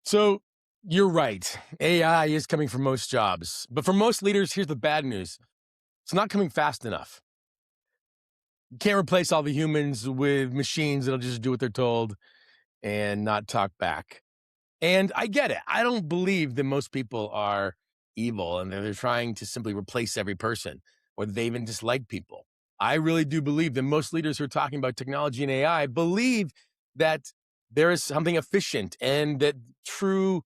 So you're right. AI is coming for most jobs. But for most leaders, here's the bad news. It's not coming fast enough. You can't replace all the humans with machines that'll just do what they're told and not talk back. And I get it. I don't believe that most people are evil and they're trying to simply replace every person or that they even dislike people. I really do believe that most leaders who are talking about technology and AI believe that there is something efficient and that true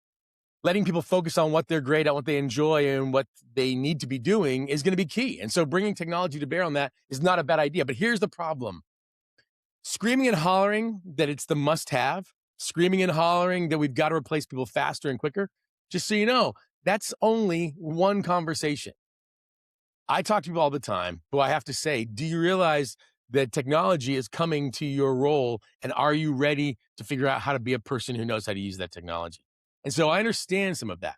letting people focus on what they're great at, what they enjoy, and what they need to be doing is going to be key. And so bringing technology to bear on that is not a bad idea. But here's the problem. Screaming and hollering that it's the must have, screaming and hollering that we've got to replace people faster and quicker. Just so you know, that's only one conversation. I talk to people all the time who I have to say, do you realize that technology is coming to your role? And are you ready to figure out how to be a person who knows how to use that technology? And so I understand some of that.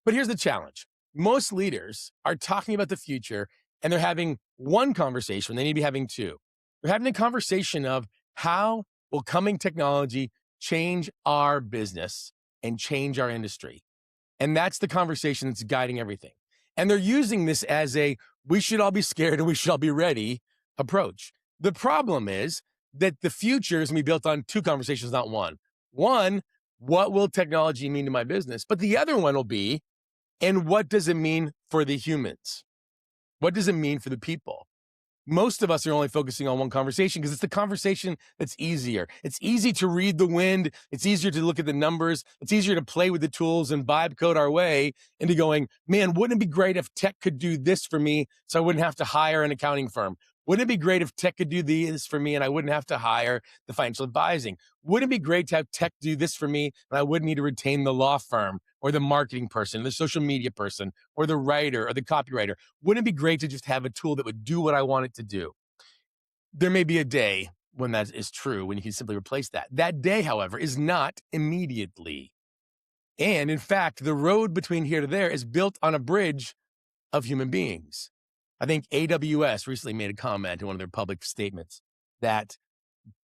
But here's the challenge. Most leaders are talking about the future and they're having one conversation when they need to be having two. They're having a conversation of how will coming technology change our business and change our industry? And that's the conversation that's guiding everything. And they're using this as a we should all be scared and we should all be ready approach. The problem is that the future is going to be built on two conversations, not one. One, what will technology mean to my business? But the other one will be, and what does it mean for the humans? What does it mean for the people? Most of us are only focusing on one conversation because it's the conversation that's easier. It's easy to read the wind. It's easier to look at the numbers. It's easier to play with the tools and vibe code our way into going, man, wouldn't it be great if tech could do this for me so I wouldn't have to hire an accounting firm? Wouldn't it be great if tech could do this for me and I wouldn't have to hire the financial advising? Wouldn't it be great to have tech do this for me and I wouldn't need to retain the law firm or the marketing person, the social media person, or the writer or the copywriter? Wouldn't it be great to just have a tool that would do what I want it to do? There may be a day when that is true, when you can simply replace that. That day, however, is not immediately. And in fact, the road between here to there is built on a bridge of human beings. I think AWS recently made a comment in one of their public statements that,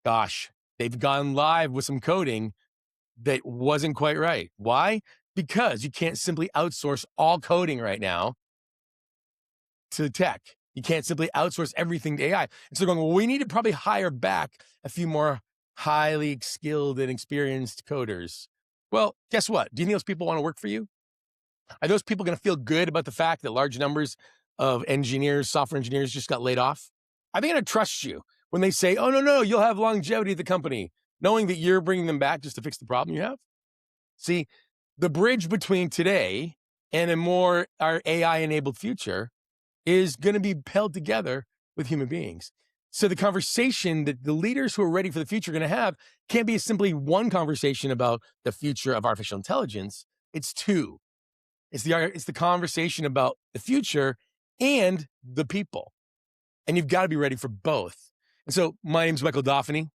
gosh, they've gone live with some coding that wasn't quite right. Why? Because you can't simply outsource all coding right now to tech. You can't simply outsource everything to AI. And so they're going, well, we need to probably hire back a few more highly skilled and experienced coders. Well, guess what? Do you think those people want to work for you? Are those people going to feel good about the fact that large numbers of engineers, software engineers just got laid off? Are they going to trust you when they say, oh, no, you'll have longevity at the company, knowing that you're bringing them back just to fix the problem you have? See, the bridge between today and a more our AI-enabled future is going to be held together with human beings. So the conversation that the leaders who are ready for the future are going to have can't be simply one conversation about the future of artificial intelligence. It's two. It's the conversation about the future and the people. And you've got to be ready for both. And so my name's Michael Dauphiny.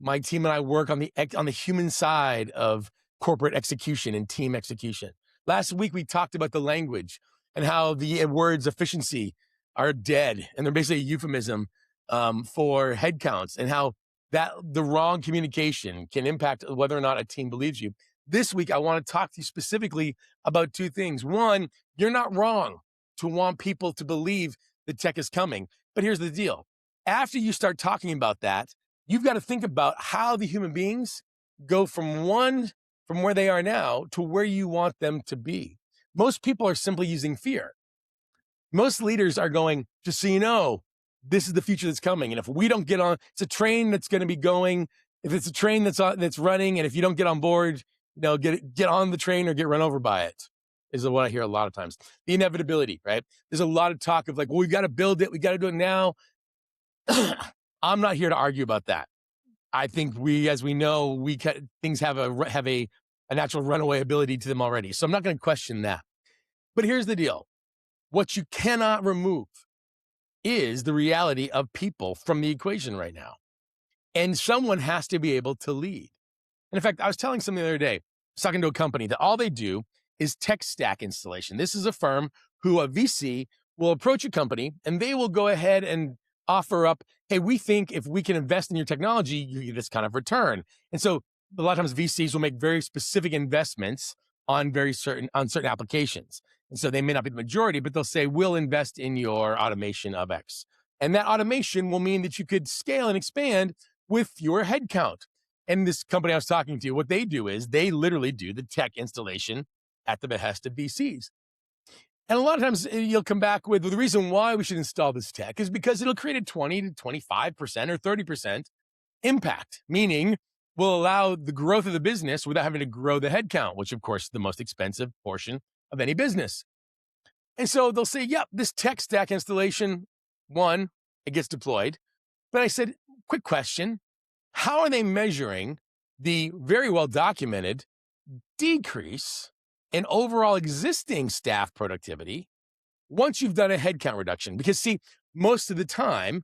My team and I work on the human side of corporate execution and team execution. Last week, we talked about the language and how the words efficiency are dead. And they're basically a euphemism for headcounts and how that the wrong communication can impact whether or not a team believes you. This week, I want to talk to you specifically about two things. One, you're not wrong to want people to believe that tech is coming. But here's the deal. After you start talking about that, you've got to think about how the human beings go from where they are now to where you want them to be. Most people are simply using fear. Most leaders are going, just so you know, this is the future that's coming. And if we don't get on, it's a train that's going to be going. If it's a train that's running, and if you don't get on board, get on the train or get run over by it, is what I hear a lot of times. The inevitability, right? There's a lot of talk of like, well, we've got to build it. We got to do it now. I'm not here to argue about that. I think as we know, things have a natural runaway ability to them already. So I'm not going to question that. But here's the deal. What you cannot remove is the reality of people from the equation right now. And someone has to be able to lead. And in fact, I was telling someone the other day, I was talking to a company that all they do is tech stack installation. This is a firm who a VC will approach a company and they will go ahead and offer up, hey, we think if we can invest in your technology, you get this kind of return. And so a lot of times VCs will make very specific investments on certain applications. And so they may not be the majority, but they'll say, we'll invest in your automation of X. And that automation will mean that you could scale and expand with fewer headcount. And this company I was talking to, what they do is they literally do the tech installation at the behest of VCs. And a lot of times you'll come back with, well, the reason why we should install this tech is because it'll create a 20 to 25% or 30% impact, meaning will allow the growth of the business without having to grow the headcount, which of course is the most expensive portion of any business. And so they'll say, yep, this tech stack installation, one, it gets deployed. But I said, quick question, how are they measuring the very well documented decrease in overall existing staff productivity once you've done a headcount reduction? Because see, most of the time,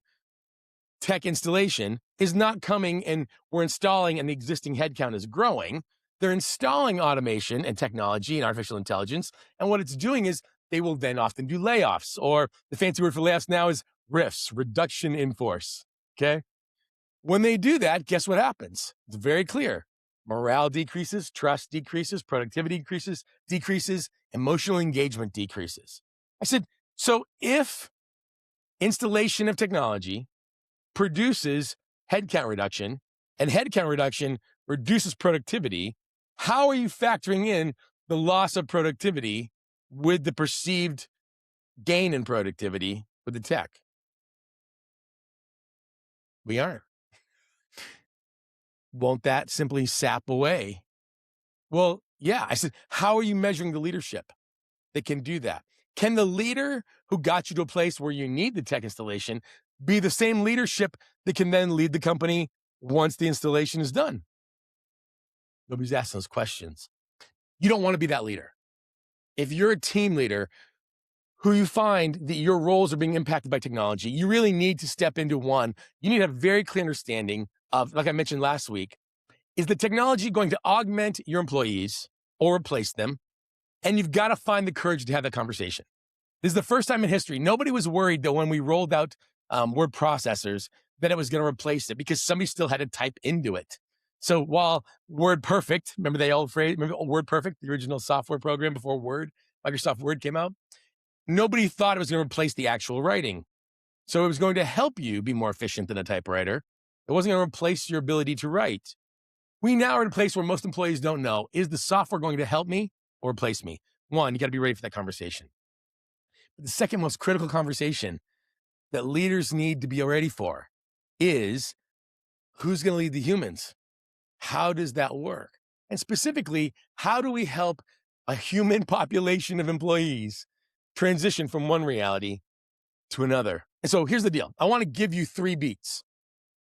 tech installation is not coming and we're installing and the existing headcount is growing. They're installing automation and technology and artificial intelligence. And what it's doing is they will then often do layoffs, or the fancy word for layoffs now is RIFs, reduction in force. Okay. When they do that, guess what happens? It's very clear. Morale decreases, trust decreases, productivity decreases, emotional engagement decreases. I said, so if installation of technology produces headcount reduction and headcount reduction reduces productivity, how are you factoring in the loss of productivity with the perceived gain in productivity with the tech? We aren't. Won't that simply sap away? Well, yeah. I said, how are you measuring the leadership that can do that? Can the leader who got you to a place where you need the tech installation be the same leadership that can then lead the company once the installation is done? Nobody's asking those questions. You don't want to be that leader. If you're a team leader who you find that your roles are being impacted by technology, you really need to step into one. You need to have a very clear understanding of, like I mentioned last week, is the technology going to augment your employees or replace them? And you've got to find the courage to have that conversation. This is the first time in history. Nobody was worried that when we rolled out word processors, that it was going to replace it because somebody still had to type into it. So while WordPerfect, remember WordPerfect, the original software program before Microsoft Word came out? Nobody thought it was going to replace the actual writing. So it was going to help you be more efficient than a typewriter. It wasn't going to replace your ability to write. We now are in a place where most employees don't know, is the software going to help me or replace me? One, you got to be ready for that conversation. But the second most critical conversation that leaders need to be ready for is, who's going to lead the humans? How does that work? And specifically, how do we help a human population of employees transition from one reality to another? And so here's the deal. I want to give you 3 beats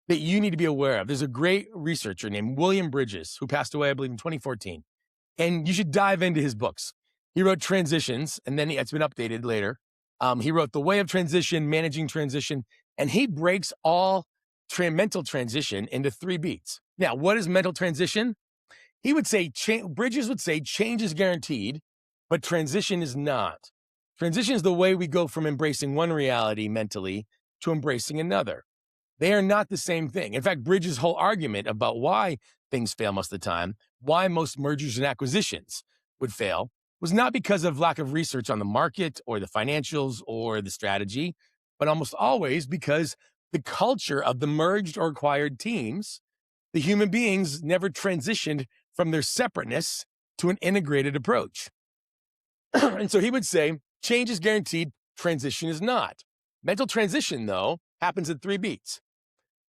that you need to be aware of. There's a great researcher named William Bridges who passed away, I believe, in 2014. And you should dive into his books. He wrote Transitions, and then it's been updated later. He wrote The Way of Transition, Managing Transition, and he breaks all mental transition into 3 beats. Now, what is mental transition? He would say, Bridges would say, change is guaranteed, but transition is not. Transition is the way we go from embracing one reality mentally to embracing another. They are not the same thing. In fact, Bridges' whole argument about why things fail most of the time, why most mergers and acquisitions would fail, was not because of lack of research on the market or the financials or the strategy, but almost always because the culture of the merged or acquired teams, the human beings never transitioned from their separateness to an integrated approach. And so he would say, change is guaranteed, transition is not. Mental transition, though, happens at 3 beats.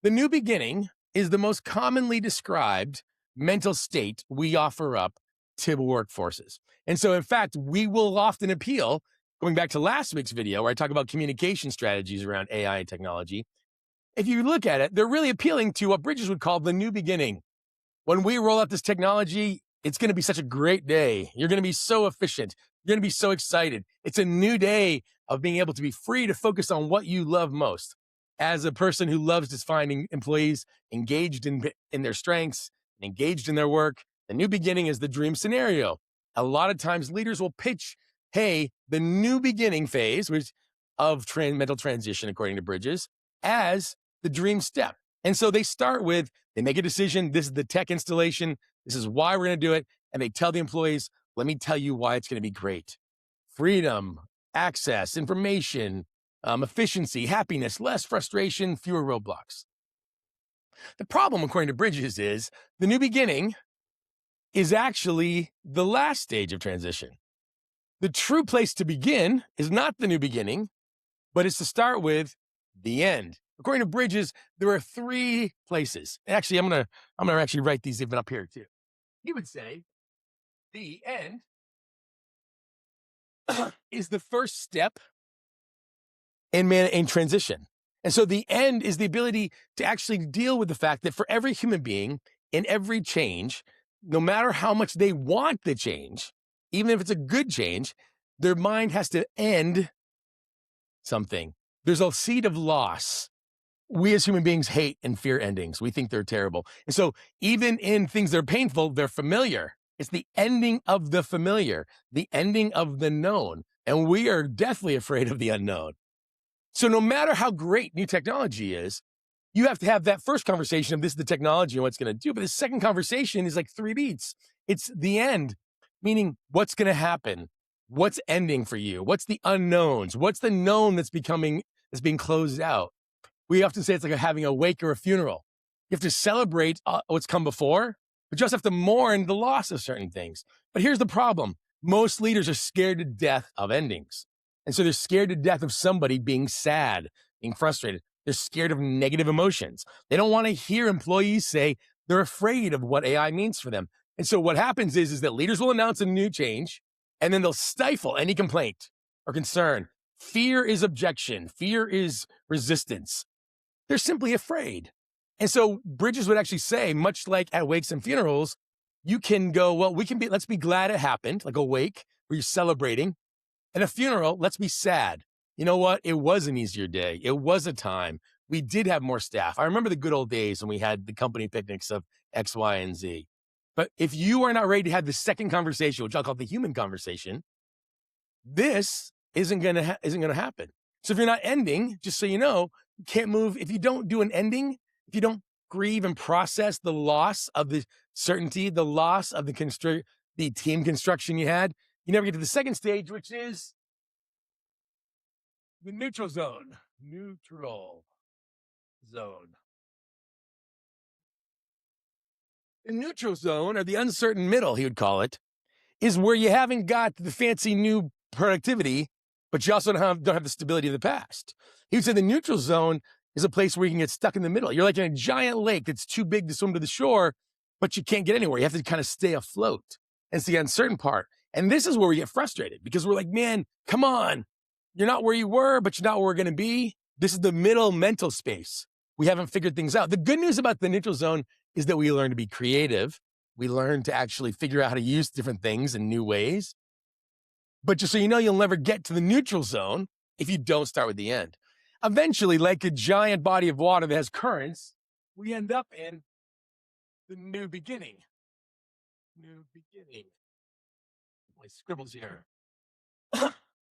The new beginning is the most commonly described mental state we offer up to workforces. And so, in fact, we will often appeal, going back to last week's video where I talk about communication strategies around AI and technology. If you look at it, they're really appealing to what Bridges would call the new beginning. When we roll out this technology, it's going to be such a great day. You're going to be so efficient. You're going to be so excited. It's a new day of being able to be free to focus on what you love most. As a person who loves just finding employees engaged in their strengths, engaged in their work, the new beginning is the dream scenario. A lot of times leaders will pitch, hey, the new beginning phase, which of mental transition, according to Bridges, as the dream step. And so they start with, they make a decision. This is the tech installation. This is why we're going to do it. And they tell the employees, let me tell you why it's going to be great. Freedom, access, information, efficiency, happiness, less frustration, fewer roadblocks. The problem, according to Bridges, is the new beginning is actually the last stage of transition. The true place to begin is not the new beginning, but it's to start with the end. According to Bridges, there are 3 places. Actually, I'm gonna actually write these even up here too. He would say the end is the first step in transition. And so the end is the ability to actually deal with the fact that for every human being, in every change, no matter how much they want the change, even if it's a good change, their mind has to end something. There's a seed of loss. We as human beings hate and fear endings. We think they're terrible. And so even in things that are painful, they're familiar. It's the ending of the familiar, the ending of the known. And we are deathly afraid of the unknown. So no matter how great new technology is, you have to have that first conversation of this is the technology and what it's going to do. But the second conversation is like 3 beats. It's the end, meaning what's going to happen? What's ending for you? What's the unknowns? What's the known that's being closed out? We often say it's like having a wake or a funeral. You have to celebrate what's come before, but you also have to mourn the loss of certain things. But here's the problem. Most leaders are scared to death of endings. And so they're scared to death of somebody being sad, being frustrated. They're scared of negative emotions. They don't want to hear employees say they're afraid of what AI means for them. And so what happens is that leaders will announce a new change, and then they'll stifle any complaint or concern. Fear is objection. Fear is resistance. They're simply afraid. And so Bridges would actually say, much like at wakes and funerals, you can go, well, let's be glad it happened, like a wake where you're celebrating. And a funeral, let's be sad. You know what? It was an easier day. It was a time. We did have more staff. I remember the good old days when we had the company picnics of X, Y, and Z. But if you are not ready to have the second conversation, which I'll call the human conversation, this isn't going to happen. So if you're not ending, just so you know, you can't move. If you don't do an ending, if you don't grieve and process the loss of the certainty, the loss of the team construction you had, you never get to the second stage, which is the neutral zone. Neutral zone. The neutral zone, or the uncertain middle, he would call it, is where you haven't got the fancy new productivity, but you also don't have the stability of the past. He would say the neutral zone is a place where you can get stuck in the middle. You're like in a giant lake that's too big to swim to the shore, but you can't get anywhere. You have to kind of stay afloat. And it's the uncertain part. And this is where we get frustrated because we're like, man, come on. You're not where you were, but you're not where we're going to be. This is the middle mental space. We haven't figured things out. The good news about the neutral zone is that we learn to be creative. We learn to actually figure out how to use different things in new ways. But just so you know, you'll never get to the neutral zone if you don't start with the end. Eventually, like a giant body of water that has currents, we end up in the new beginning. New beginning. My scribbles here.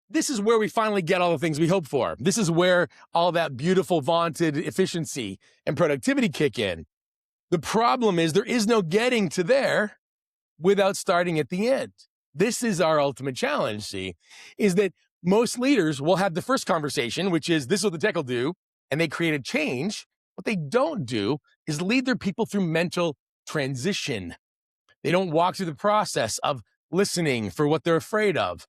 This is where we finally get all the things we hope for. This is where all that beautiful vaunted efficiency and productivity kick in. The problem is there is no getting to there without starting at the end. This is our ultimate challenge, see, is that most leaders will have the first conversation, which is this is what the tech will do, and they create a change. What they don't do is lead their people through mental transition. They don't walk through the process of listening for what they're afraid of,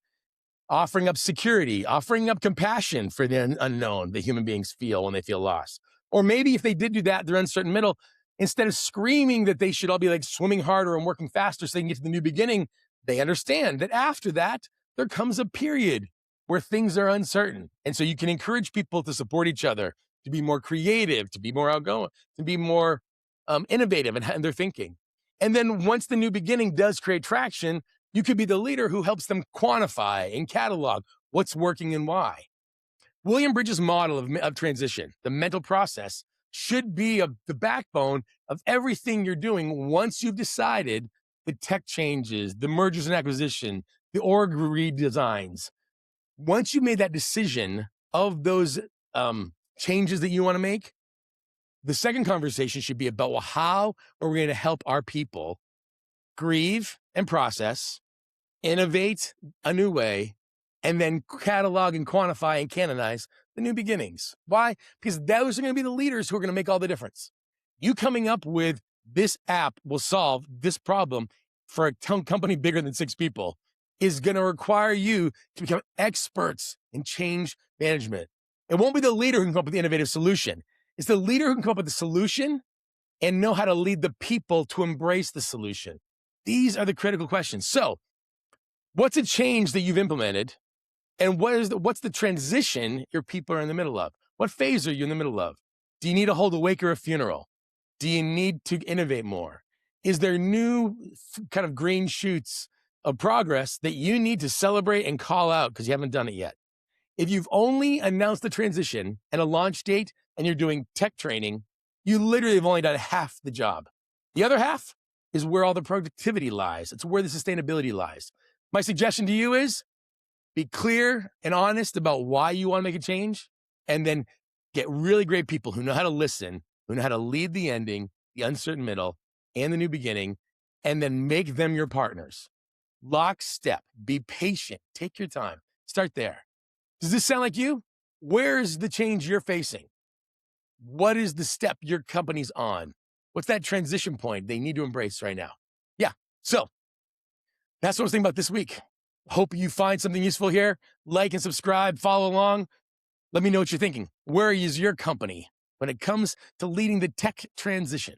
offering up security, offering up compassion for the unknown that human beings feel when they feel lost. Or maybe if they did do that, they're uncertain middle, instead of screaming that they should all be like swimming harder and working faster so they can get to the new beginning, they understand that after that, there comes a period where things are uncertain. And so you can encourage people to support each other, to be more creative, to be more outgoing, to be more innovative in their thinking. And then once the new beginning does create traction, you could be the leader who helps them quantify and catalog what's working and why. William Bridges' model of transition, the mental process, should be the backbone of everything you're doing once you've decided the tech changes, the mergers and acquisition, the org redesigns. Once you made that decision of those changes that you want to make, The second conversation should be about, well, how are we going to help our people grieve and process, innovate a new way, and then catalog and quantify and canonize the new beginnings? Why? Because those are going to be the leaders who are going to make all the difference. You coming up with this app will solve this problem for a company bigger than 6 people is going to require you to become experts in change management. It won't be the leader who can come up with the innovative solution. It's the leader who can come up with the solution and know how to lead the people to embrace the solution. These are the critical questions. So, what's a change that you've implemented? And what's the transition your people are in the middle of? What phase are you in the middle of? Do you need to hold a wake or a funeral? Do you need to innovate more? Is there new kind of green shoots of progress that you need to celebrate and call out because you haven't done it yet? If you've only announced the transition and a launch date and you're doing tech training, you literally have only done half the job. The other half is where all the productivity lies. It's where the sustainability lies. My suggestion to you is be clear and honest about why you want to make a change, and then get really great people who know how to listen, who know how to lead the ending, the uncertain middle, and the new beginning, and then make them your partners. Lockstep, be patient, take your time, start there. Does this sound like you? Where's the change you're facing? What is the step your company's on? What's that transition point they need to embrace right now? Yeah, so that's what I was thinking about this week. Hope you find something useful here. Like and subscribe, follow along. Let me know what you're thinking. Where is your company when it comes to leading the tech transition?